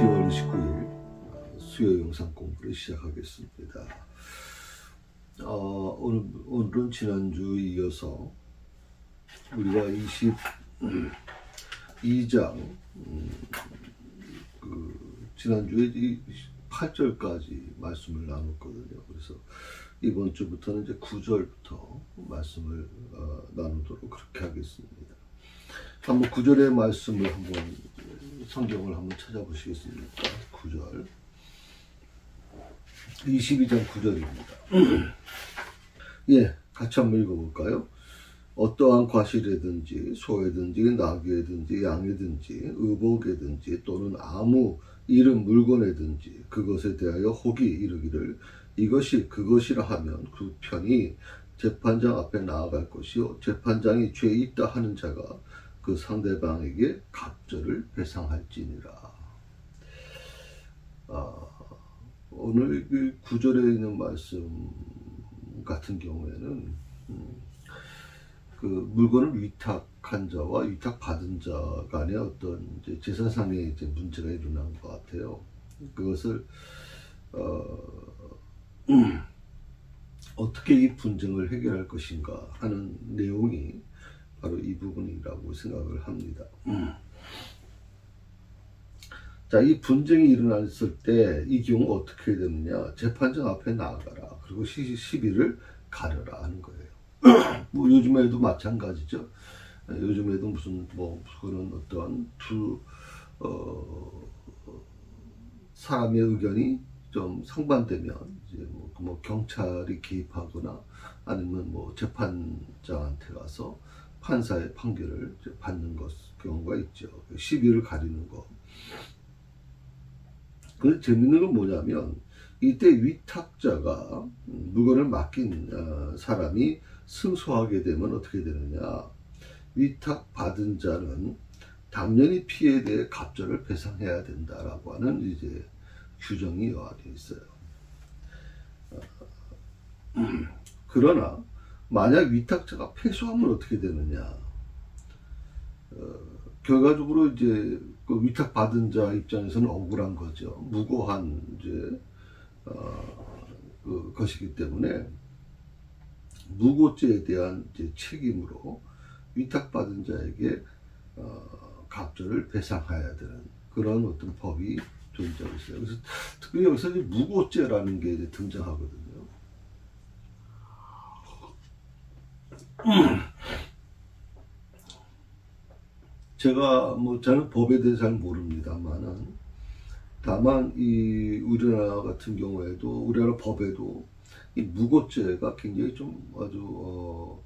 10월 29일 수요 영상 공부를 시작하겠습니다. 오늘은 지난주에 이어서 우리가 22장 지난주에 8절까지 말씀을 나눴거든요. 그래서 이번 주부터는 이제 9절부터 말씀을 나누도록 그렇게 하겠습니다. 한번 9절의 말씀을 한번 성경을 한번 찾아보시겠습니까? 9절 22장 9절입니다. 예, 같이 한번 읽어볼까요? 어떠한 과실이든지 소에든지 나귀에든지 양에든지 의복에든지 또는 아무 이름 물건에든지 그것에 대하여 혹이 이르기를 이것이 그것이라 하면 그 편이 재판장 앞에 나아갈 것이요 재판장이 죄 있다 하는 자가 그 상대방에게 갑절을 배상할지니라. 오늘 그 9절에 있는 말씀 같은 경우에는 그 물건을 위탁한 자와 위탁받은 자 간의 어떤 이제 재산상의 이제 문제가 일어난 것 같아요. 그것을 어떻게 이 분쟁을 해결할 것인가 하는 내용이 바로 이 부분이라고 생각을 합니다. 자, 이 분쟁이 일어났을 때 이 경우 어떻게 되느냐? 재판장 앞에 나아가라. 그리고 시비를 가려라 하는 거예요. 뭐 요즘에도 마찬가지죠. 요즘에도 무슨 뭐 그런 어떤 두 사람의 의견이 좀 상반되면 이제 뭐 경찰이 개입하거나 아니면 뭐 재판장한테 가서 판사의 판결을 받는 경우가 있죠. 시비를 가리는 거. 그 재밌는 건 뭐냐면 이때 위탁자가 물건을 맡긴 사람이 승소하게 되면 어떻게 되느냐? 위탁받은 자는 당연히 피해에 대해 갑절을 배상해야 된다라고 하는 이제 규정이 되어 있어요. 그러나 만약 위탁자가 패소하면 어떻게 되느냐? 결과적으로 이제 그 위탁받은 자 입장에서는 억울한 거죠. 무고한 이제 것이기 때문에 무고죄에 대한 이제 책임으로 위탁받은 자에게 갑절을 배상해야 되는 그런 어떤 법이 존재하고 있어요. 그래서 특별히 여기서 이제 무고죄라는 게 이제 등장하거든요. 저는 법에 대해 잘 모릅니다만은 다만 이 우리나라 같은 경우에도 우리나라 법에도 이 무고죄가 굉장히 좀 아주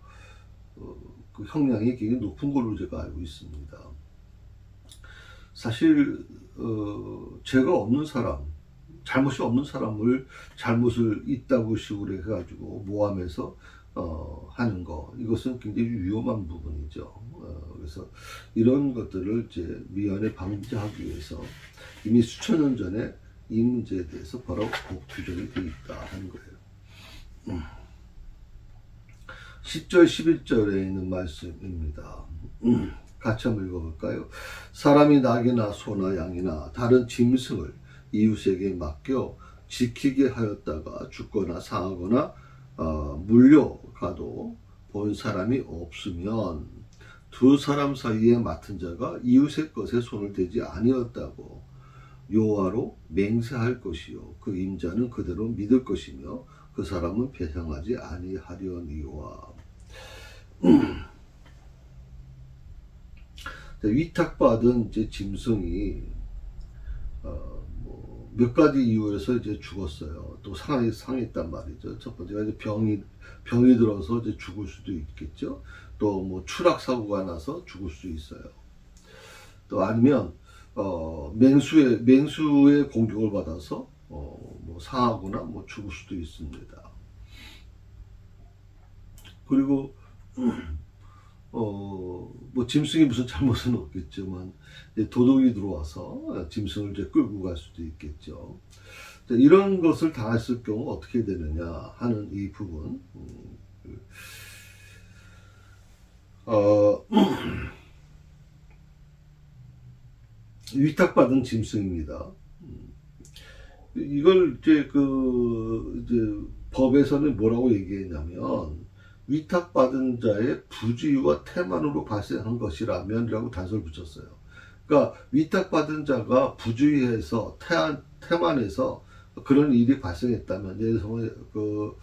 그 형량이 굉장히 높은 걸로 제가 알고 있습니다. 사실 죄가 없는 사람, 잘못이 없는 사람을 잘못을 있다고 식으로 해가지고 모함해서 하는 거, 이것은 굉장히 위험한 부분이죠. 그래서 이런 것들을 이제 미연에 방지하기 위해서 이미 수천 년 전에 이 문제에 대해서 바로 법 규정이 되어 있다 하는 거예요. 10절, 11절에 있는 말씀입니다. 같이 한번 읽어볼까요? 사람이 낙이나 소나 양이나 다른 짐승을 이웃에게 맡겨 지키게 하였다가 죽거나 상하거나 물려가도 본 사람이 없으면 두 사람 사이에 맡은 자가 이웃의 것에 손을 대지 아니었다고 여호와로 맹세할 것이요 그 임자는 그대로 믿을 것이며 그 사람은 배상하지 아니하려니와. 위탁받은 이제 짐승이 몇 가지 이유에서 이제 죽었어요. 또 상했단 말이죠. 첫 번째가 이제 병이 들어서 이제 죽을 수도 있겠죠. 또 뭐 추락 사고가 나서 죽을 수 있어요. 또 아니면 맹수의 공격을 받아서 뭐 상하거나 뭐 죽을 수도 있습니다. 그리고 뭐 짐승이 무슨 잘못은 없겠지만 도둑이 들어와서 짐승을 이제 끌고 갈 수도 있겠죠. 이런 것을 당했을 경우 어떻게 되느냐 하는 이 부분. 위탁받은 짐승입니다. 이걸 이제 법에서는 뭐라고 얘기했냐면, 위탁받은 자의 부주의와 태만으로 발생한 것이라면이라고 단서를 붙였어요. 그러니까 위탁받은 자가 부주의해서 태만해서 그런 일이 발생했다면, 예를 들어서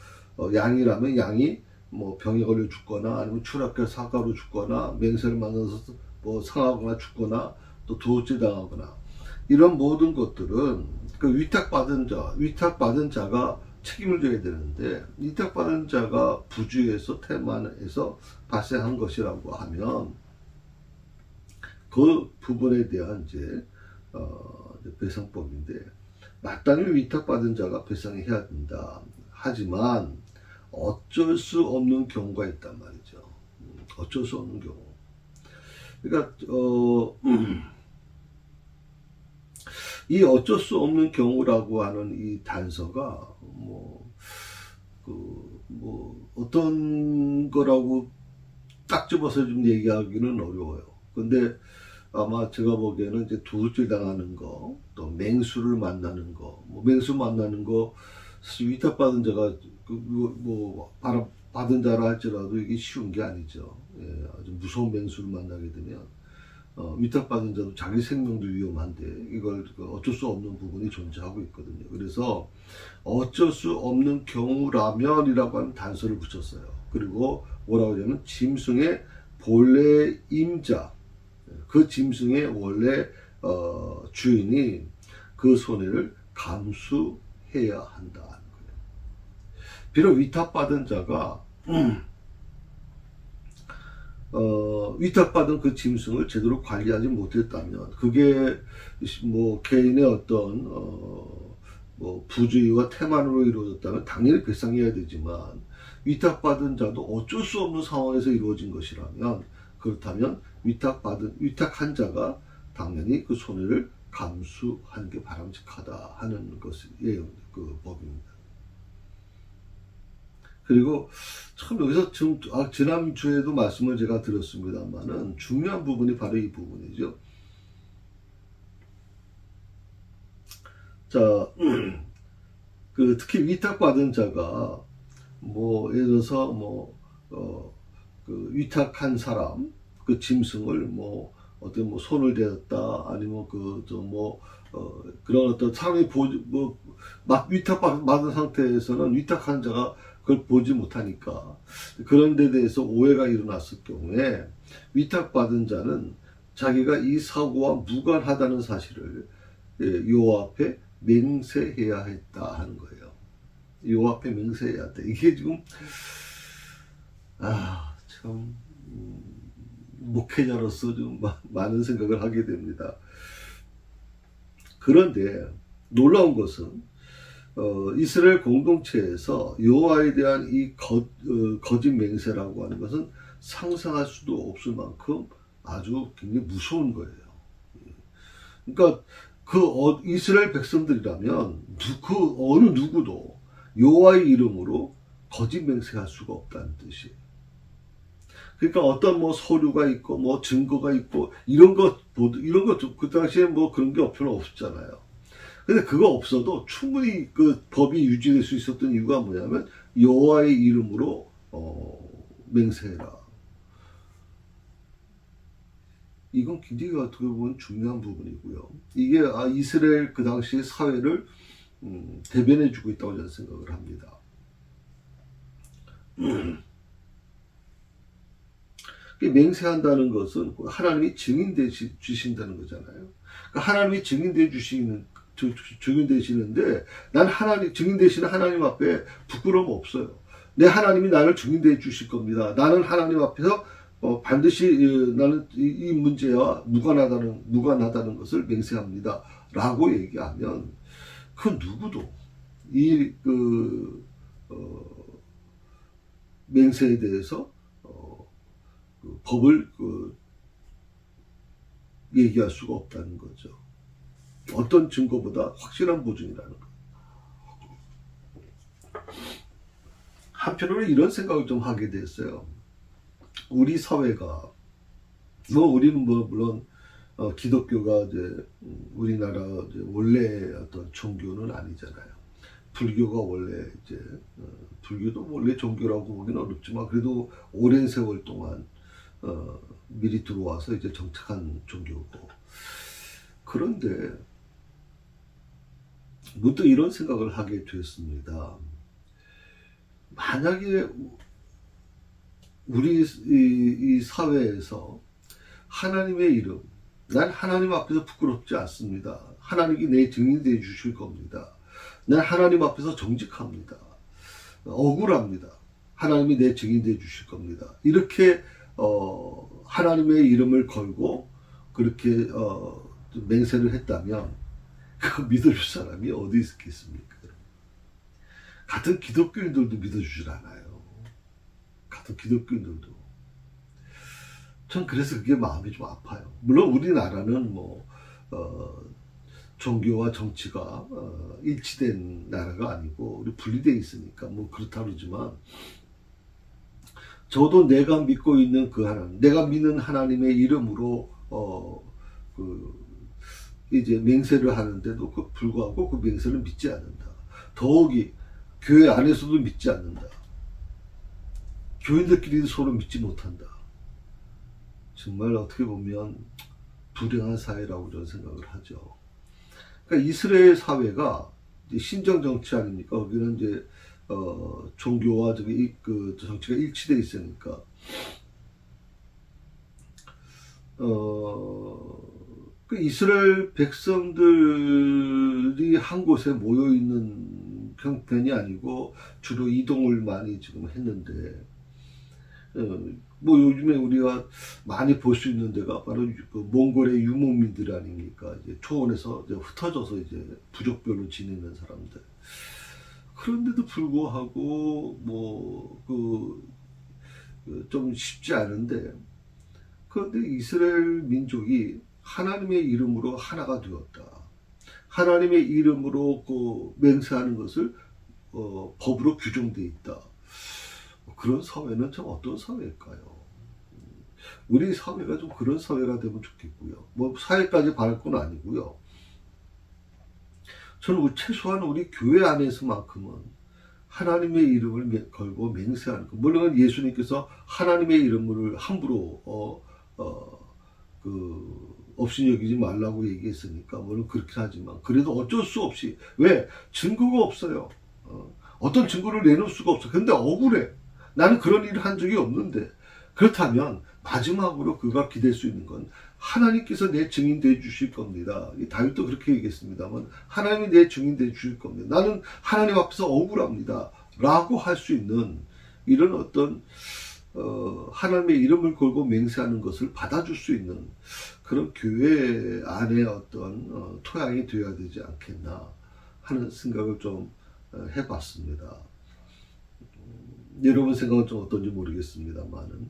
양이라면 양이 뭐 병에 걸려 죽거나 아니면 추락해 사고로 죽거나 맹세를 만나서 뭐 상하거나 죽거나 또 도둑질당하거나, 이런 모든 것들은 그 위탁받은 자가 책임을 져야 되는데, 위탁받은 자가 부주의해서 태만해서 발생한 것이라고 하면 그 부분에 대한 이제 배상법인데, 마땅히 위탁받은 자가 배상해야 된다. 하지만 어쩔 수 없는 경우가 있단 말이죠. 어쩔 수 없는 경우. 그러니까 이 어쩔 수 없는 경우라고 하는 이 단서가 어떤 거라고 딱 집어서 좀 얘기하기는 어려워요. 근데 아마 제가 보기에는 이제 도둑질 당하는 거, 또 맹수를 만나는 거, 맹수 만나는 거, 위탁받은 자가 받은 자라 할지라도 이게 쉬운 게 아니죠. 예, 아주 무서운 맹수를 만나게 되면 위탁받은 자도 자기 생명도 위험한데 이걸 어쩔 수 없는 부분이 존재하고 있거든요. 그래서 어쩔 수 없는 경우라면이라고 하는 단서를 붙였어요. 그리고 뭐라고 하냐면 짐승의 본래 임자, 그 짐승의 원래 주인이 그 손해를 감수해야 한다는 거예요. 비록 위탁받은 자가 위탁받은 그 짐승을 제대로 관리하지 못했다면, 그게 뭐 개인의 어떤 뭐 부주의와 태만으로 이루어졌다면 당연히 배상해야 되지만, 위탁받은 자도 어쩔 수 없는 상황에서 이루어진 것이라면, 그렇다면 위탁한 자가 당연히 그 손해를 감수하는 게 바람직하다 하는 것이 그 법입니다. 그리고 참 여기서 지난주에도 말씀을 제가 드렸습니다만은 중요한 부분이 바로 이 부분이죠. 자, 특히 위탁받은 자가 예를 들어서 그 위탁한 사람, 그 짐승을 손을 대었다, 아니면 그런 어떤 사람이 막 위탁받은 상태에서는 위탁한 자가 그걸 보지 못하니까, 그런 데 대해서 오해가 일어났을 경우에 위탁받은 자는 자기가 이 사고와 무관하다는 사실을 여호와 앞에 맹세해야 했다 하는 거예요. 여호와 앞에 맹세해야 한다. 이게 지금 참 목회자로서 좀 많은 생각을 하게 됩니다. 그런데 놀라운 것은 이스라엘 공동체에서 여호와에 대한 이 거짓 맹세라고 하는 것은 상상할 수도 없을 만큼 아주 굉장히 무서운 거예요. 그러니까 이스라엘 백성들이라면 그 어느 누구도 여호와의 이름으로 거짓 맹세할 수가 없다는 뜻이에요. 그러니까 어떤 서류가 있고 증거가 있고 이런 것 그 당시에 그런 게 별로 없었잖아요. 근데 그거 없어도 충분히 그 법이 유지될 수 있었던 이유가 뭐냐면 여호와의 이름으로 맹세해라. 이건 굉장히 어떻게 보면 중요한 부분이고요. 이게 이스라엘 그 당시 사회를 대변해주고 있다고 저는 생각을 합니다. 맹세한다는 것은 하나님이 증인돼 주신다는 거잖아요. 그러니까 하나님이 증인돼 주시는데 난 증인 되시는 하나님 앞에 부끄러움 없어요. 내 하나님이 나를 증인돼 주실 겁니다. 나는 하나님 앞에서 반드시 나는 이 문제와 무관하다는 것을 맹세합니다. 라고 얘기하면 그 누구도 이 맹세에 대해서 법을 얘기할 수가 없다는 거죠. 어떤 증거보다 확실한 보증이라는 거. 한편으로 이런 생각을 좀 하게 됐어요. 우리 사회가 우리는 물론 기독교가 이제 우리나라 이제 원래 어떤 종교는 아니잖아요. 불교가 원래 이제 불교도 원래 종교라고 보기는 어렵지만 그래도 오랜 세월 동안 미리 들어와서 이제 정착한 종교고. 그런데 문득 이런 생각을 하게 됐습니다. 만약에 우리 이 사회에서 하나님의 이름, 난 하나님 앞에서 부끄럽지 않습니다. 하나님이 내 증인이 되어 주실 겁니다. 난 하나님 앞에서 정직합니다. 억울합니다. 하나님이 내 증인 되어 주실 겁니다. 이렇게 하나님의 이름을 걸고 그렇게 맹세를 했다면 그 믿어줄 사람이 어디 있겠습니까? 같은 기독교인들도 믿어주질 않아요. 같은 기독교인들도. 전 그래서 그게 마음이 좀 아파요. 물론 우리나라는 뭐 종교와 정치가 일치된 나라가 아니고 우리 분리되어 있으니까 뭐 그렇다 그러지만 저도 내가 믿고 있는 그 하나님, 내가 믿는 하나님의 이름으로 이제 맹세를 하는데도 불구하고 그 맹세를 믿지 않는다. 더욱이 교회 안에서도 믿지 않는다. 교인들끼리도 서로 믿지 못한다. 정말 어떻게 보면 불행한 사회라고 저는 생각을 하죠. 그러니까 이스라엘 사회가 이제 신정 정치 아닙니까? 거기는 이제 종교와 그 정치가 일치되어 있으니까 그 이스라엘 백성들이 한 곳에 모여 있는 형편이 아니고 주로 이동을 많이 지금 했는데 뭐 요즘에 우리가 많이 볼 수 있는 데가 바로 그 몽골의 유목민들 아닙니까? 이제 초원에서 이제 흩어져서 이제 부족별로 지내는 사람들. 그런데도 불구하고 뭐 좀 쉽지 않은데, 그런데 이스라엘 민족이 하나님의 이름으로 하나가 되었다. 하나님의 이름으로 그 맹세하는 것을 법으로 규정되어 있다. 그런 사회는 참 어떤 사회일까요? 우리 사회가 좀 그런 사회가 되면 좋겠고요. 뭐 사회까지 바랄 건 아니고요. 저는 최소한 우리 교회 안에서만큼은 하나님의 이름을 걸고 맹세하는 것. 물론 예수님께서 하나님의 이름을 함부로 없이 여기지 말라고 얘기했으니까 물론 그렇긴 하지만 그래도 어쩔 수 없이, 왜? 증거가 없어요. 어떤 증거를 내놓을 수가 없어. 근데 억울해. 나는 그런 일을 한 적이 없는데. 그렇다면 마지막으로 그가 기댈 수 있는 건 하나님께서 내 증인 되어 주실 겁니다. 다윗도 그렇게 얘기했습니다만 하나님이 내 증인 되어 주실 겁니다. 나는 하나님 앞에서 억울합니다. 라고 할 수 있는 이런 어떤 하나님의 이름을 걸고 맹세하는 것을 받아줄 수 있는 그런 교회 안에 어떤 토양이 되어야 되지 않겠나 하는 생각을 좀 해봤습니다. 여러분 생각은 좀 어떤지 모르겠습니다만은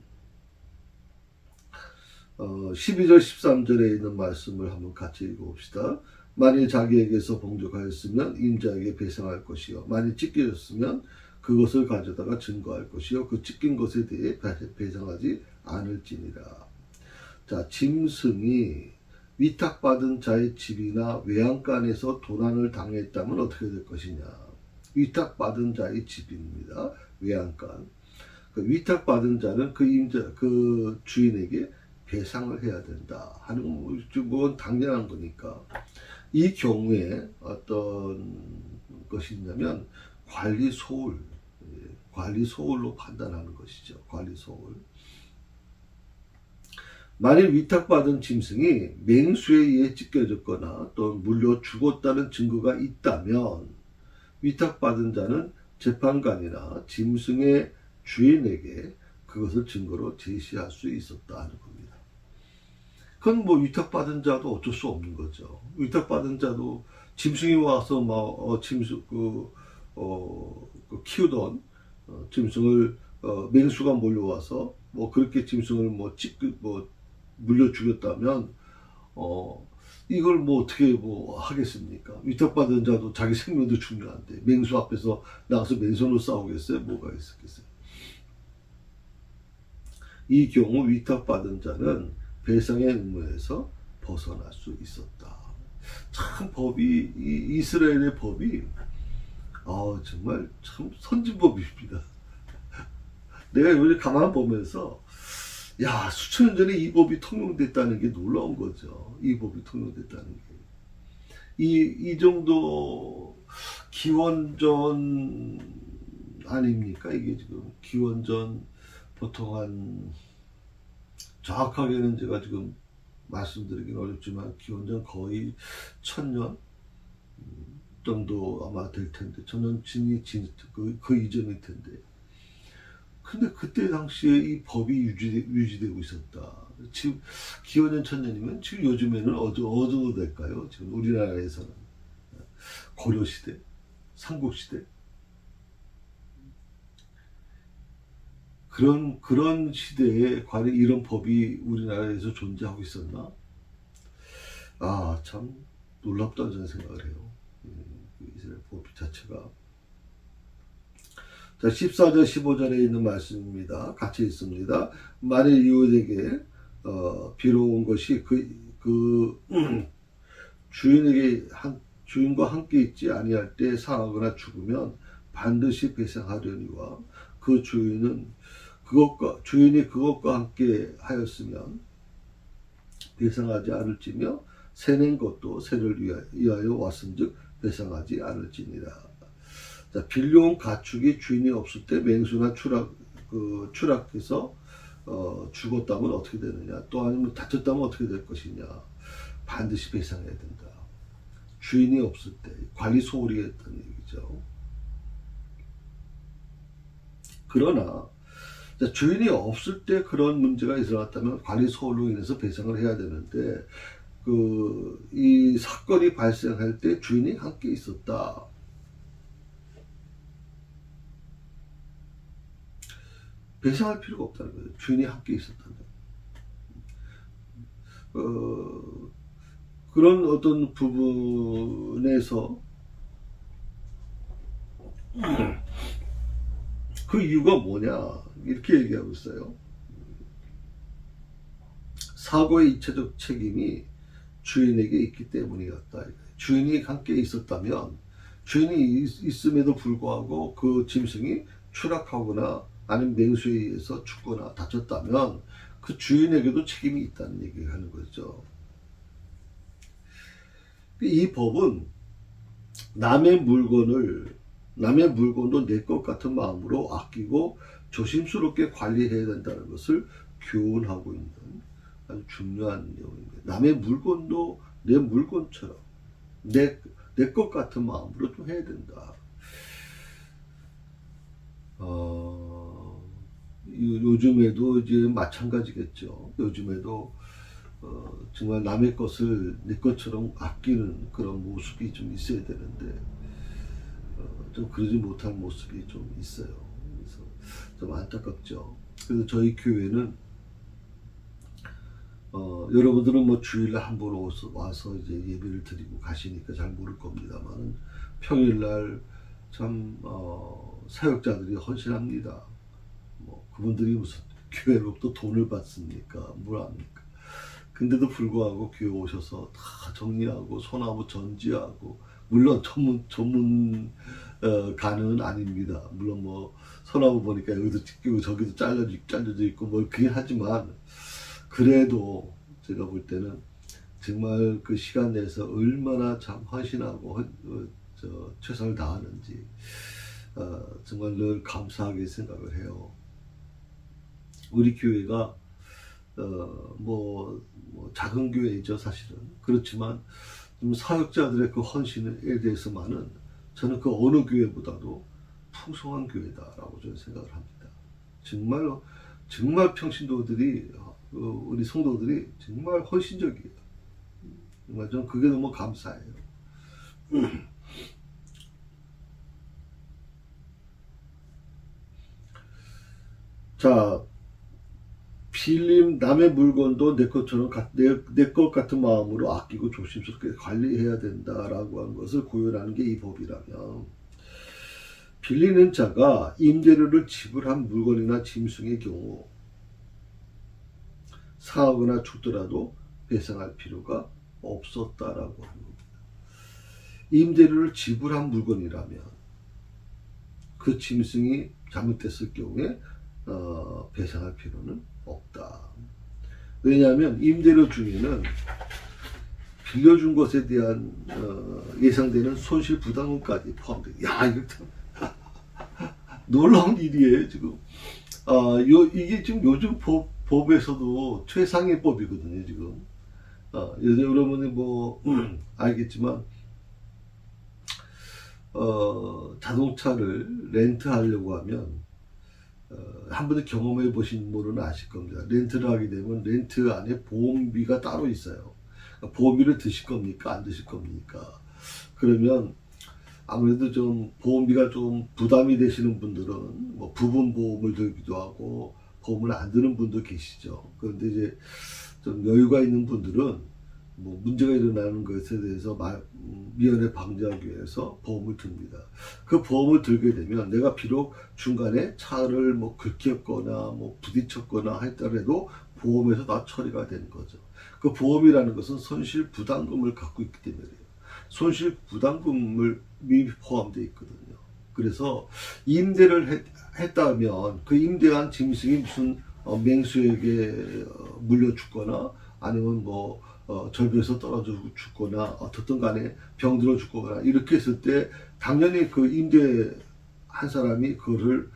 12절 13절에 있는 말씀을 한번 같이 읽어봅시다. 만일 자기에게서 봉적하였으면 임자에게 배상할 것이요, 만일 찢겨졌으면 그것을 가져다가 증거할 것이요, 그 찢긴 것에 대해 배상하지 않을지니라. 자, 짐승이 위탁받은 자의 집이나 외양간에서 도난을 당했다면 어떻게 될 것이냐. 위탁받은 자의 집입니다. 외양간. 그 위탁받은 자는 그 주인에게 배상을 해야 된다 하는 건 당연한 거니까. 이 경우에 어떤 것이 있냐면 관리 소홀로 판단하는 것이죠. 관리 소홀. 만일 위탁받은 짐승이 맹수에 의해 찢겨졌거나 또 물려 죽었다는 증거가 있다면 위탁받은 자는 재판관이나 짐승의 주인에게 그것을 증거로 제시할 수 있었다 하는 겁니다. 그건 뭐 위탁받은 자도 어쩔 수 없는 거죠. 위탁받은 자도 짐승이 와서 키우던 짐승을 맹수가 몰려와서 그렇게 짐승을 물려 죽였다면 이걸 어떻게 하겠습니까? 위탁받은 자도 자기 생명도 중요한데 맹수 앞에서 나가서 맨손으로 싸우겠어요? 뭐가 있었겠어요? 이 경우 위탁받은 자는 배상의 의무에서 벗어날 수 있었다. 참 법이 이스라엘의 법이 정말 참 선진법입니다. 내가 요즘 가만 보면서 수천 년 전에 이 법이 통용됐다는 게 놀라운 거죠. 이 법이 통용됐다는 게. 이 정도 기원전 아닙니까? 이게 지금 기원전 보통 한 정확하게는 제가 지금 말씀드리긴 어렵지만 기원전 거의 1000년 정도 아마 될 텐데, 1000년 그 이전일 텐데. 근데 그때 당시에 이 법이 유지되고 있었다. 지금 기원전 1000년이면 지금 요즘에는 어디로 될까요? 지금 우리나라에서는 고려시대, 삼국시대, 그런 시대에 과연 이런 법이 우리나라에서 존재하고 있었나? 참 놀랍다는 저는 생각을 해요. 이스라엘 법 자체가. 자, 14절 15절에 있는 말씀입니다. 같이 있습니다. 만일 이웃에게 비로운 것이 주인과 함께 있지 아니할 때 상하거나 죽으면 반드시 배상하려니와 그 주인이 그것과 함께 하였으면 배상하지 않을지며 새낸 것도 새를 위하여 왔은즉 배상하지 않을지니라. 자, 빌려온 가축이 주인이 없을 때 맹수나 추락해서 죽었다면 어떻게 되느냐, 또 아니면 다쳤다면 어떻게 될 것이냐. 반드시 배상해야 된다. 주인이 없을 때 관리 소홀히 했던 얘기죠. 그러나 주인이 없을 때 그런 문제가 일어났다면 관리 소홀로 인해서 배상을 해야 되는데, 이 사건이 발생할 때 주인이 함께 있었다. 배상할 필요가 없다는 거예요. 주인이 함께 있었다면. 그런 어떤 부분에서 그 이유가 뭐냐, 이렇게 얘기하고 있어요. 사고의 이체적 책임이 주인에게 있기 때문이었다. 주인이 함께 있었다면, 주인이 있음에도 불구하고 그 짐승이 추락하거나 아니면 맹수에 의해서 죽거나 다쳤다면 그 주인에게도 책임이 있다는 얘기를 하는 거죠. 이 법은 남의 물건도 내 것 같은 마음으로 아끼고 조심스럽게 관리해야 된다는 것을 교훈하고 있는 아주 중요한 내용입니다. 남의 물건도 내 물건처럼 내 것 같은 마음으로 좀 해야 된다. 요즘에도 이제 마찬가지겠죠. 요즘에도 정말 남의 것을 내 것처럼 아끼는 그런 모습이 좀 있어야 되는데 좀 그러지 못한 모습이 좀 있어요. 그래서 좀 안타깝죠. 그래서 저희 교회는 여러분들은 뭐 주일날 한 번 와서 이제 예배를 드리고 가시니까 잘 모를 겁니다만, 평일날 참 사역자들이 헌신합니다. 뭐 그분들이 무슨 교회로부터 돈을 받습니까? 뭘 압니까? 근데도 불구하고 교회 오셔서 다 정리하고 소나무 전지하고, 물론 전문 가는 아닙니다. 물론 뭐 소나무 보니까 여기도 찢기고 저기도 잘려져 있고 뭐 그긴 하지만, 그래도 제가 볼 때는 정말 그 시간 내에서 얼마나 참 헌신하고 최선을 다하는지 정말 늘 감사하게 생각을 해요. 우리 교회가 뭐 작은 교회이죠, 사실은. 그렇지만 좀 사역자들의 그 헌신에 대해서만은 저는 그 어느 교회보다도 풍성한 교회다라고 저는 생각을 합니다. 정말 평신도들이, 우리 성도들이 정말 헌신적이에요. 정말 저는 그게 너무 감사해요. 자, 빌림, 남의 물건도 내 것처럼 내 것 같은 마음으로 아끼고 조심스럽게 관리해야 된다라고 하는 것을 구현하는 게 이 법이라면, 빌리는 자가 임대료를 지불한 물건이나 짐승의 경우 상하거나 죽더라도 배상할 필요가 없었다라고 하는 겁니다. 임대료를 지불한 물건이라면 그 짐승이 잘못됐을 경우에 배상할 필요는 없다. 왜냐하면 임대료 중에는 빌려준 것에 대한 예상되는 손실 부담금까지 포함돼요. 야, 이거 참 놀라운 일이에요, 지금. 이게 지금 요즘 법에서도 최상의 법이거든요, 지금. 여러분이 뭐, 알겠지만, 자동차를 렌트하려고 하면, 한 번도 경험해 보신 분은 아실 겁니다. 렌트를 하게 되면 렌트 안에 보험비가 따로 있어요. 보험비를 드실 겁니까? 안 드실 겁니까? 그러면 아무래도 좀 보험비가 좀 부담이 되시는 분들은 뭐 부분 보험을 들기도 하고 보험을 안 드는 분도 계시죠. 그런데 이제 좀 여유가 있는 분들은 뭐 문제가 일어나는 것에 대해서 미연에 방지하기 위해서 보험을 듭니다. 그 보험을 들게 되면 내가 비록 중간에 차를 뭐 긁혔거나 뭐 부딪혔거나 했더라도 보험에서 다 처리가 되는 거죠. 그 보험이라는 것은 손실 부담금을 갖고 있기 때문에요. 손실 부담금을 미리 포함되어 있거든요. 그래서 임대를 했다면 그 임대한 짐승이 무슨 맹수에게 물려주거나 아니면 뭐 절벽에서 떨어져 죽거나 어떻든 간에 병들어 죽거나 이렇게 했을 때 당연히 그 임대한 사람이 그거를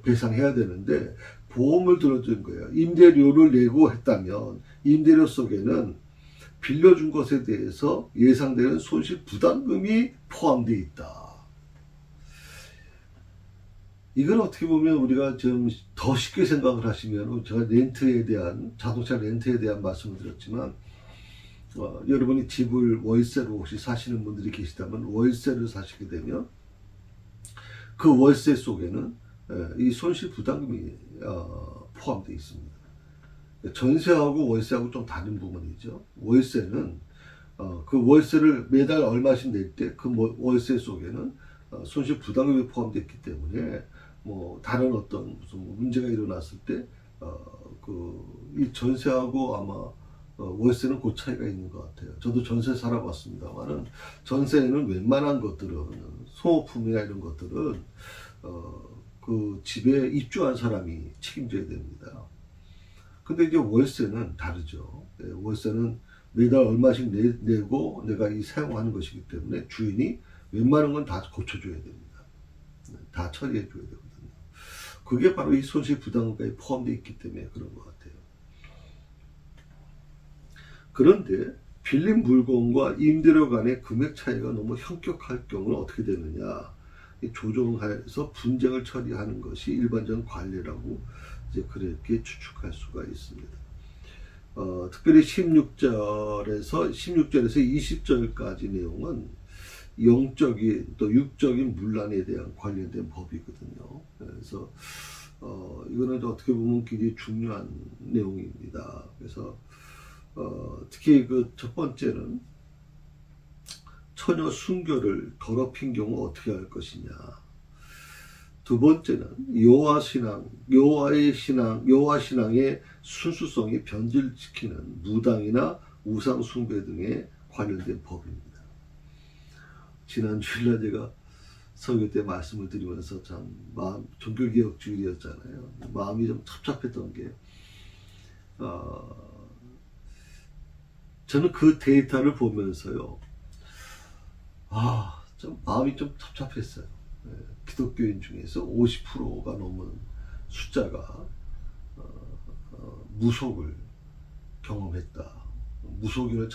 배상해야 되는데 보험을 들어준 거예요. 임대료를 내고 했다면 임대료 속에는 빌려준 것에 대해서 예상되는 손실 부담금이 포함되어 있다. 이걸 어떻게 보면 우리가 좀 더 쉽게 생각을 하시면 제가 렌트에 대한 자동차 렌트에 대한 말씀을 드렸지만 여러분이 집을 월세로 혹시 사시는 분들이 계시다면 월세를 사시게 되면 그 월세 속에는 이 손실 부담금이 포함되어 있습니다. 전세하고 월세하고 좀 다른 부분이죠. 월세는 그 월세를 매달 얼마씩 낼 때 그 월세 속에는 손실 부담금이 포함되어 있기 때문에 뭐 다른 어떤 무슨 문제가 일어났을 때 이 전세하고 아마 월세는 그 차이가 있는 것 같아요. 저도 전세 살아봤습니다만은 전세에는 웬만한 것들은 소모품이나 이런 것들은 그 집에 입주한 사람이 책임져야 됩니다. 근데 이제 월세는 다르죠. 월세는 매달 얼마씩 내고 내가 사용하는 것이기 때문에 주인이 웬만한 건 다 고쳐줘야 됩니다. 다 처리해줘야 되거든요. 그게 바로 이 손실 부담금까지 포함되어 있기 때문에 그런 것 같아요. 그런데 빌린 물건과 임대료 간의 금액 차이가 너무 현격할 경우는 어떻게 되느냐? 조정해서 분쟁을 처리하는 것이 일반적 관례라고 이제 그렇게 추측할 수가 있습니다. 특별히 16절에서 20절까지 내용은 영적인 또 육적인 문란에 대한 관련된 법이거든요. 그래서 이거는 어떻게 보면 굉장히 중요한 내용입니다. 그래서 특히 그 첫 번째는 처녀 순교를 더럽힌 경우 어떻게 할 것이냐. 두 번째는 여호와 신앙의 순수성이 변질시키는 무당이나 우상 숭배 등에 관련된 법입니다. 지난 주일날 제가 설교 때 말씀을 드리면서 참 종교개혁 주일이었잖아요. 마음이 좀 찹찹했던 게 저는 그 데이터를 보면서요. 좀 마음이 좀 찹찹했어요. 기독교인 중에서 50%가 넘는 숫자가 무속을 경험했다. 무속인을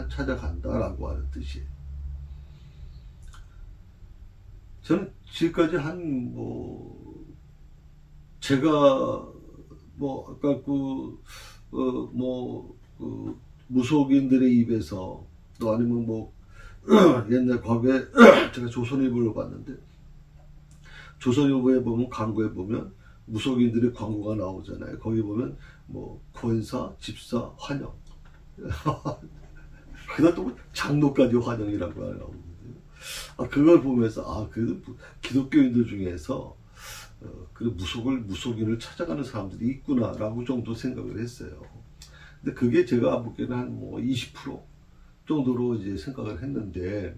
찾아간다라고 하는 뜻이에요. 저는 지금까지 제가 아까 무속인들의 입에서 또 아니면 옛날 과거에 제가 조선일보를 봤는데 조선일보에 보면 광고에 보면 무속인들의 광고가 나오잖아요. 거기 보면 권사, 집사, 환영. 그다음 또 장로까지 환영이라고 나오거든요. 그걸 보면서 그래도 기독교인들 중에서 그 무속인을 찾아가는 사람들이 있구나라고 정도 생각을 했어요. 근데 그게 제가 보기에는 한 뭐 20% 정도로 이제 생각을 했는데,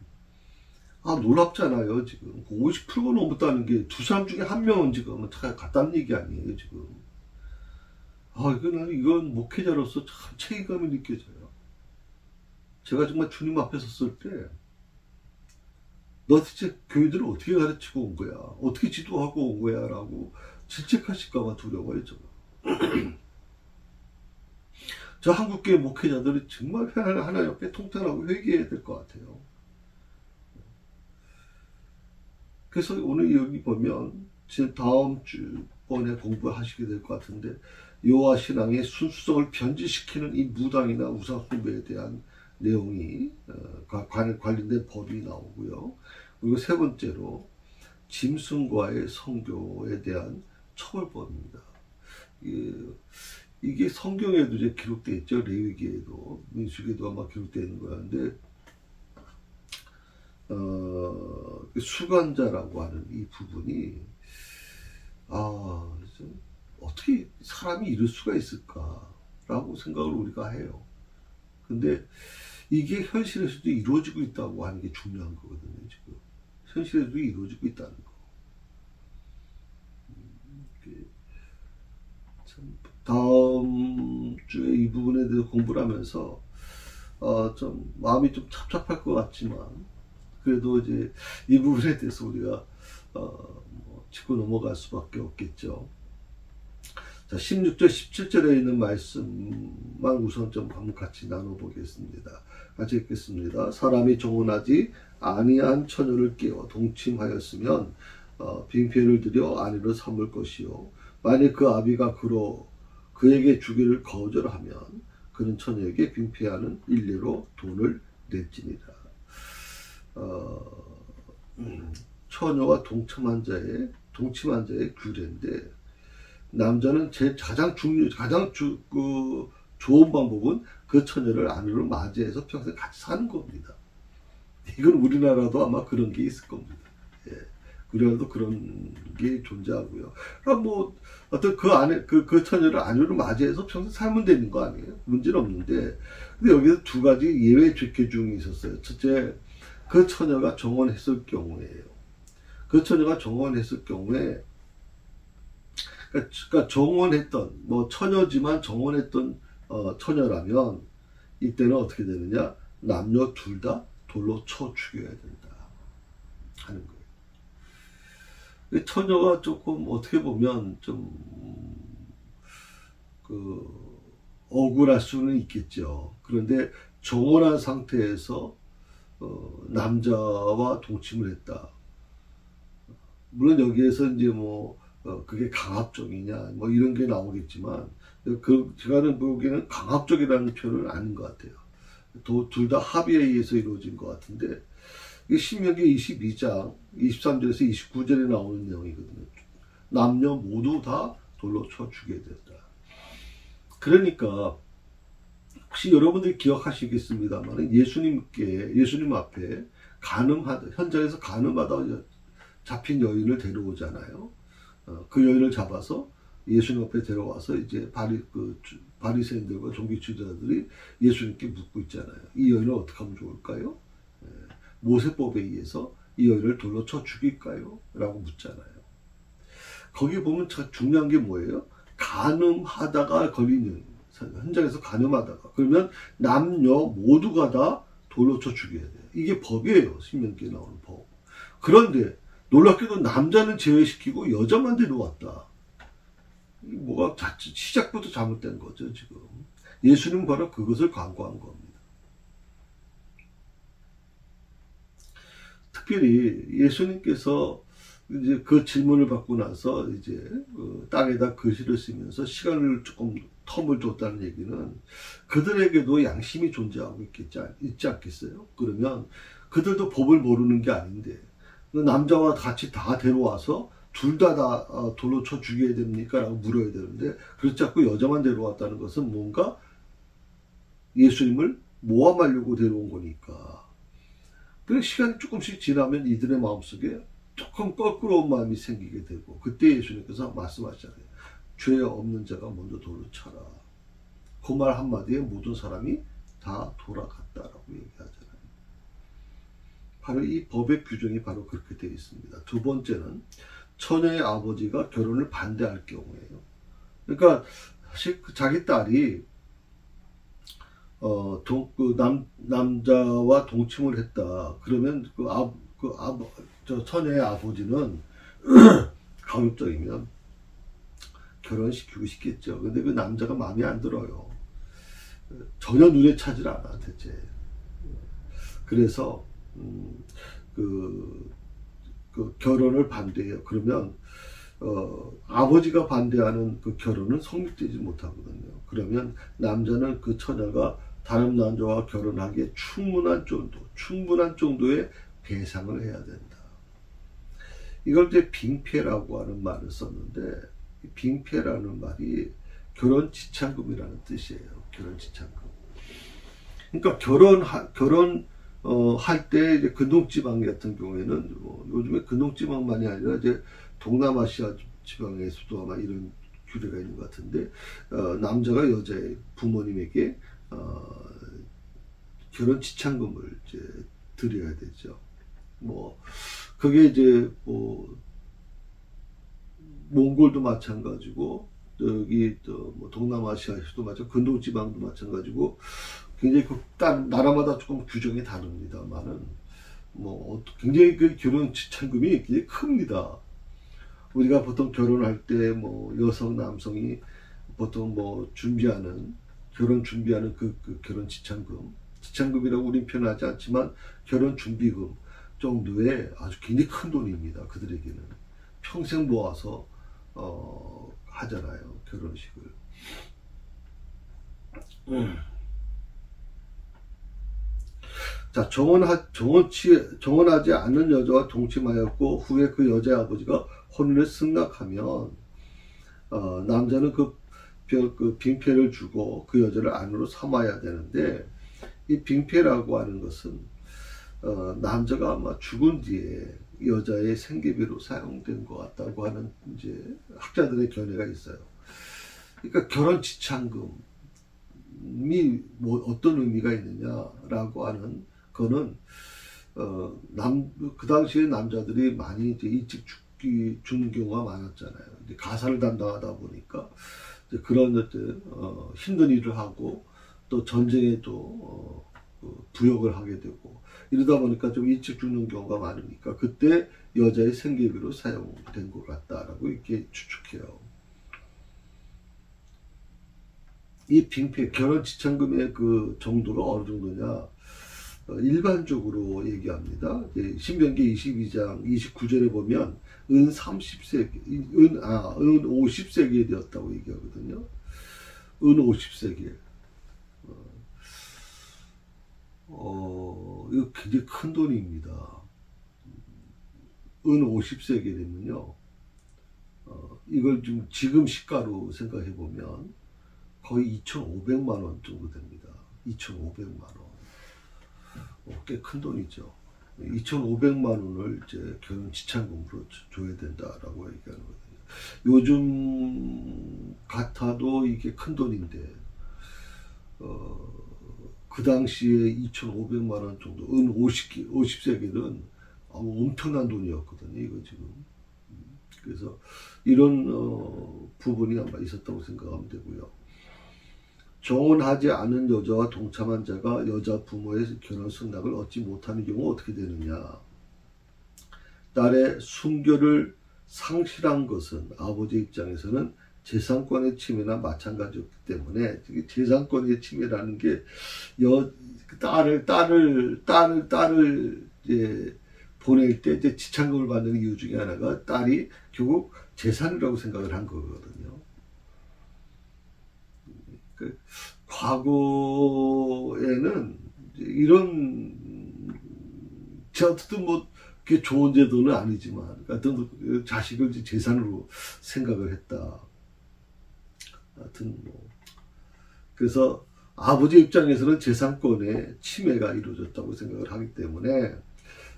놀랍잖아요, 지금. 50%가 넘었다는 게 두 사람 중에 한 명은 지금 같다는 얘기 아니에요, 지금. 이건 목회자로서 참 책임감이 느껴져요. 제가 정말 주님 앞에 섰을 때, 너 대체 교회들을 어떻게 가르치고 온 거야? 어떻게 지도하고 온 거야? 라고 질책하실까봐 두려워요, 저는. 저 한국교회 목회자들이 정말 하나님 앞에 통탄하고 회개해야 될 것 같아요. 그래서 오늘 여기 보면 다음 주번에 공부하시게 될 것 같은데, 여호와 신앙의 순수성을 변질시키는 이 무당이나 우상 숭배에 대한 내용이 관련된 법이 나오고요. 그리고 세 번째로 짐승과의 성교에 대한 처벌법입니다. 이게 성경에도 이제 기록되어 있죠. 레위기에도, 민수기에도 아마 기록되어 있는 거였는데, 수간자라고 하는 이 부분이, 어떻게 사람이 이럴 수가 있을까라고 생각을 우리가 해요. 근데 이게 현실에서도 이루어지고 있다고 하는 게 중요한 거거든요, 지금. 현실에서도 이루어지고 있다는 거. 참, 다음 주에 이 부분에 대해서 공부를 하면서, 좀 마음이 좀 착잡할 것 같지만, 그래도 이제 이 부분에 대해서 우리가, 짚고 넘어갈 수밖에 없겠죠. 자, 16절, 17절에 있는 말씀만 우선 좀 한번 같이 나눠보겠습니다. 같이 읽겠습니다. 사람이 정혼하지 아니한 처녀를 깨워 동침하였으면 빙패를 들여 아내로 삼을 것이요. 만일 그 아비가 그에게 주기를 거절하면 그는 처녀에게 빙패하는 일례로 돈을 낼지니라. 처녀와 동침한 자의 규례인데, 남자는 가장 좋은 방법은 그 처녀를 아내로 맞이해서 평생 같이 사는 겁니다. 이건 우리나라도 아마 그런 게 있을 겁니다. 예. 우리나라도 그런 게 존재하고요. 어떤 그 처녀를 아내로 맞이해서 평생 살면 되는 거 아니에요? 문제는 없는데, 근데 여기서 두 가지 예외 규정이 있었어요. 첫째, 그 처녀가 정혼했을 경우에요. 그 처녀가 정혼했을 경우에, 그러니까 정혼했던, 처녀지만 정혼했던 처녀라면 이때는 어떻게 되느냐? 남녀 둘 다 돌로 쳐 죽여야 된다 하는 거예요. 처녀가 조금 어떻게 보면 좀 억울할 수는 있겠죠. 그런데 정혼한 상태에서 남자와 동침을 했다. 물론 여기에서 이제 그게 강압적이냐, 이런 게 나오겠지만, 제가 보기에는 강압적이라는 표현은 아닌 것 같아요. 둘 다 합의에 의해서 이루어진 것 같은데, 이게 신명기 22장 23절에서 29절에 나오는 내용이거든요. 남녀 모두 다 돌로 쳐 죽여야 된다. 그러니까, 혹시 여러분들이 기억하시겠습니다만, 예수님 앞에 현장에서 간음하다 잡힌 여인을 데려오잖아요. 그 여인을 잡아서 예수님 앞에 데려와서 이제 바리새인들과 종교 지도자들이 예수님께 묻고 있잖아요. 이 여인을 어떻게 하면 좋을까요? 모세법에 의해서 이 여인을 돌로 쳐 죽일까요? 라고 묻잖아요. 거기 보면 중요한 게 뭐예요? 간음하다가 걸린 여인, 현장에서 간음하다가, 그러면 남녀 모두가 다 돌로 쳐 죽여야 돼요. 이게 법이에요. 신명기에 나오는 법. 그런데 놀랍게도 남자는 제외시키고 여자만 데려왔다. 시작부터 잘못된 거죠, 지금. 예수님은 바로 그것을 강구한 겁니다. 특별히 예수님께서 이제 그 질문을 받고 나서 이제 땅에다 글씨를 쓰면서 시간을 조금 텀을 줬다는 얘기는 그들에게도 양심이 존재하고 있지 않겠어요? 그러면 그들도 법을 모르는 게 아닌데, 남자와 같이 다 데려와서 둘 다 돌로 쳐 죽여야 됩니까? 라고 물어야 되는데, 그렇지 않고 여자만 데려왔다는 것은 뭔가 예수님을 모함하려고 데려온 거니까. 그래서 시간이 조금씩 지나면 이들의 마음속에 조금 껄끄러운 마음이 생기게 되고, 그때 예수님께서 말씀하시잖아요. 죄 없는 자가 먼저 돌로 쳐라. 그 말 한마디에 모든 사람이 다 돌아갔다라고 얘기하잖아요. 바로 이 법의 규정이 바로 그렇게 되어 있습니다. 두 번째는 처녀의 아버지가 결혼을 반대할 경우에요. 그러니까 사실 자기 딸이 남자와 동침을 했다. 그러면 저 처녀의 아버지는 가급적이면 결혼시키고 싶겠죠. 근데 그 남자가 마음에 안 들어요. 전혀 눈에 차질 않아, 대체. 그래서, 그 결혼을 반대해요. 그러면, 아버지가 반대하는 그 결혼은 성립되지 못하거든요. 그러면 남자는 그 처녀가 다른 남자와 결혼하기에 충분한 정도의 배상을 해야 된다. 이걸 이제 빙패라고 하는 말을 썼는데, 빙패라는 말이 결혼 지참금이라는 뜻이에요. 결혼 지참금. 그러니까 할 때 이제 근동지방 같은 경우에는 요즘에 근동지방만이 아니라 이제 동남아시아 지방에서도 아마 이런 규례가 있는 것 같은데, 남자가 여자의 부모님에게 결혼 지참금을 이제 드려야 되죠. 그게 이제 몽골도 마찬가지고, 여기 동남아시아에서도 마찬가지고, 근동지방도 마찬가지고, 굉장히 나라마다 조금 규정이 다릅니다만은, 굉장히 그 결혼 지참금이 굉장히 큽니다. 우리가 보통 결혼할 때 여성, 남성이 보통 결혼 준비하는 그 결혼 지참금이라고 우린 표현하지 않지만 결혼 준비금 정도의 아주 굉장히 큰 돈입니다. 그들에게는. 평생 모아서 하잖아요, 결혼식을. 자, 정혼하지 않는 여자와 동침하였고 후에 그 여자의 아버지가 혼인을 승낙하면 남자는 그 빙패를 주고 그 여자를 아내로 삼아야 되는데, 이 빙패라고 하는 것은 남자가 아마 죽은 뒤에 여자의 생계비로 사용된 것 같다고 하는 이제 학자들의 견해가 있어요. 그러니까 결혼 지참금이 어떤 의미가 있느냐라고 하는 거는 그 당시에 남자들이 많이 이제 일찍 죽는 경우가 많았잖아요. 이제 가사를 담당하다 보니까 이제 그런 힘든 일을 하고 또 전쟁에도 부역을 하게 되고 이러다 보니까 좀 일찍 죽는 경우가 많으니까 그때 여자의 생계비로 사용된 것 같다라고 이렇게 추측해요. 이 빙패 결혼 지참금의 그 정도가 어느 정도냐? 일반적으로 얘기합니다. 신명기 22장 29절에 보면 은 50세기에 되었다고 얘기하거든요. 은 50세기. 이거 굉장히 큰 돈입니다. 은 50세기 되면요. 이걸 지금 시가로 생각해 보면 거의 2,500만 원 정도 됩니다. 2,500만 원. 꽤 큰 돈이죠. 2,500만 원을 이제 결혼 지참금으로 줘야 된다라고 얘기하는 거거든요. 요즘 같아도 이게 큰 돈인데, 그 당시에 2,500만 원 정도, 은 50세기는 엄청난 돈이었거든요. 이거 지금. 그래서 이런 부분이 아마 있었다고 생각하면 되고요. 정혼하지 않은 여자와 동참한 자가 여자 부모의 결혼 승낙을 얻지 못하는 경우 어떻게 되느냐. 딸의 순교를 상실한 것은 아버지 입장에서는 재산권의 침해나 마찬가지였기 때문에, 재산권의 침해라는 게 딸을 이제 보낼 때 이제 지참금을 받는 이유 중에 하나가 딸이 결국 재산이라고 생각을 한 거거든요. 과거에는 이런, 어쨌든 그게 좋은 제도는 아니지만, 하여튼 자식을 재산으로 생각을 했다. 하여튼 그래서 아버지 입장에서는 재산권의 침해가 이루어졌다고 생각을 하기 때문에,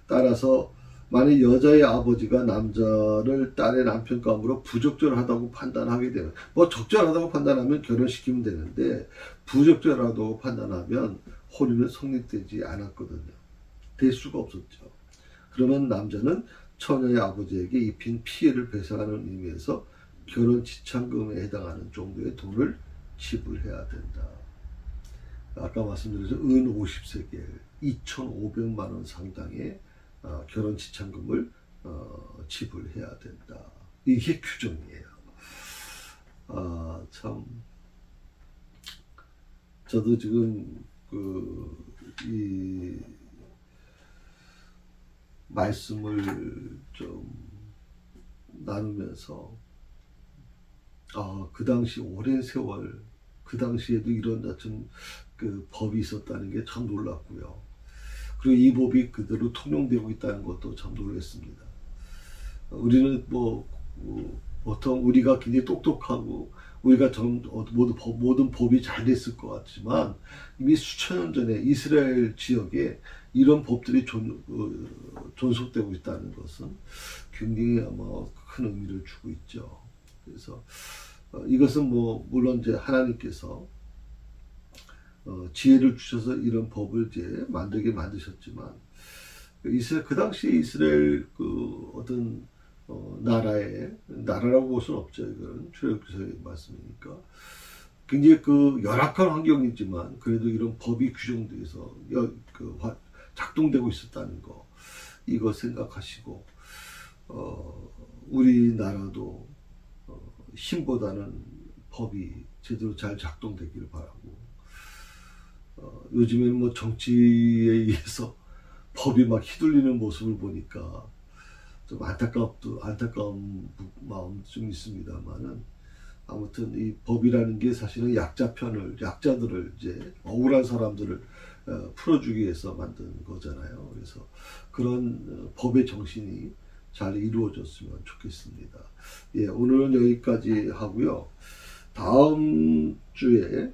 따라서 만약 여자의 아버지가 남자를 딸의 남편감으로 부적절하다고 판단하게 되면, 뭐 적절하다고 판단하면 결혼시키면 되는데 부적절하다고 판단하면 혼인은 성립되지 않았거든요. 될 수가 없었죠. 그러면 남자는 처녀의 아버지에게 입힌 피해를 배상하는 의미에서 결혼 지참금에 해당하는 정도의 돈을 지불해야 된다. 아까 말씀드린 은 50세겔 2,500만 원 상당의 결혼 지참금을 지불해야 된다. 이게 규정이에요. 참 저도 지금 이 말씀을 좀 나누면서 그 당시 오랜 세월, 그 당시에도 이런 같은 법이 있었다는 게 참 놀랐고요. 그리고 이 법이 그대로 통용되고 있다는 것도 참 놀랐습니다. 우리는 보통 우리가 굉장히 똑똑하고 우리가 모든 법이 잘 됐을 것 같지만 이미 수천 년 전에 이스라엘 지역에 이런 법들이 존속되고 있다는 것은 굉장히 아마 큰 의미를 주고 있죠. 그래서 이것은 물론 이제 하나님께서 지혜를 주셔서 이런 법을 이제 만드셨지만 그 당시에 이스라엘 어떤 나라라고 볼 수는 없죠. 이건 출애굽기서의 말씀이니까 굉장히 열악한 환경이지만 그래도 이런 법이 규정돼서 작동되고 있었다는 거, 이거 생각하시고 우리나라도 힘보다는 법이 제대로 잘 작동되기를 바라고, 요즘에는 정치에 의해서 법이 막 휘둘리는 모습을 보니까 좀 안타까운 마음 좀 있습니다만은, 아무튼 이 법이라는 게 사실은 약자들을 이제 억울한 사람들을 풀어주기 위해서 만든 거잖아요. 그래서 그런 법의 정신이 잘 이루어졌으면 좋겠습니다. 예, 오늘은 여기까지 하고요. 다음 주에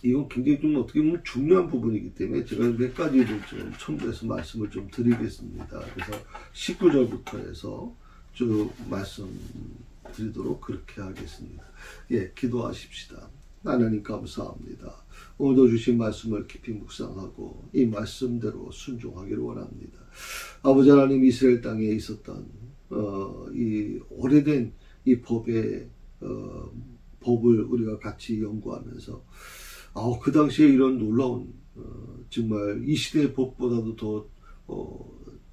이건 굉장히 좀 어떻게 보면 중요한 부분이기 때문에 제가 몇 가지를 좀 첨부해서 말씀을 좀 드리겠습니다. 그래서 19절부터 해서 쭉 말씀드리도록 그렇게 하겠습니다. 예, 기도하십시다. 하나님 감사합니다. 오늘도 주신 말씀을 깊이 묵상하고 이 말씀대로 순종하기를 원합니다. 아버지 하나님, 이스라엘 땅에 있었던 이 오래된 이 법을 우리가 같이 연구하면서 그 당시에 이런 놀라운 정말 이 시대의 법보다도 더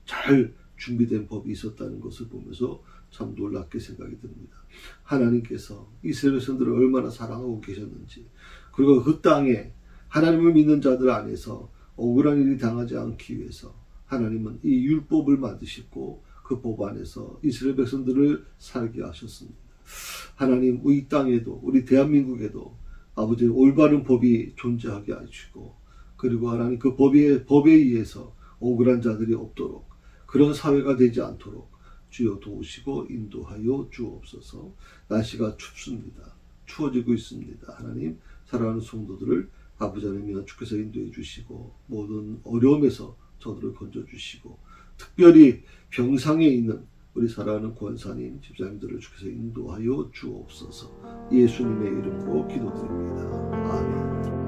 잘 준비된 법이 있었다는 것을 보면서 참 놀랍게 생각이 듭니다. 하나님께서 이스라엘 백성들을 얼마나 사랑하고 계셨는지, 그리고 그 땅에 하나님을 믿는 자들 안에서 억울한 일이 당하지 않기 위해서 하나님은 이 율법을 만드시고 그 법 안에서 이스라엘 백성들을 살게 하셨습니다. 하나님, 우리 땅에도, 우리 대한민국에도 아버지 올바른 법이 존재하게 하시고, 그리고 하나님 그 법에 의해서 억울한 자들이 없도록, 그런 사회가 되지 않도록 주여 도우시고 인도하여 주옵소서. 날씨가 춥습니다. 추워지고 있습니다. 하나님, 사랑하는 성도들을 아버지 하나님 주께서 인도해 주시고 모든 어려움에서 저들을 건져주시고, 특별히 병상에 있는 우리 사랑하는 권사님, 집사님들을 주께서 인도하여 주옵소서. 예수님의 이름으로 기도드립니다. 아멘.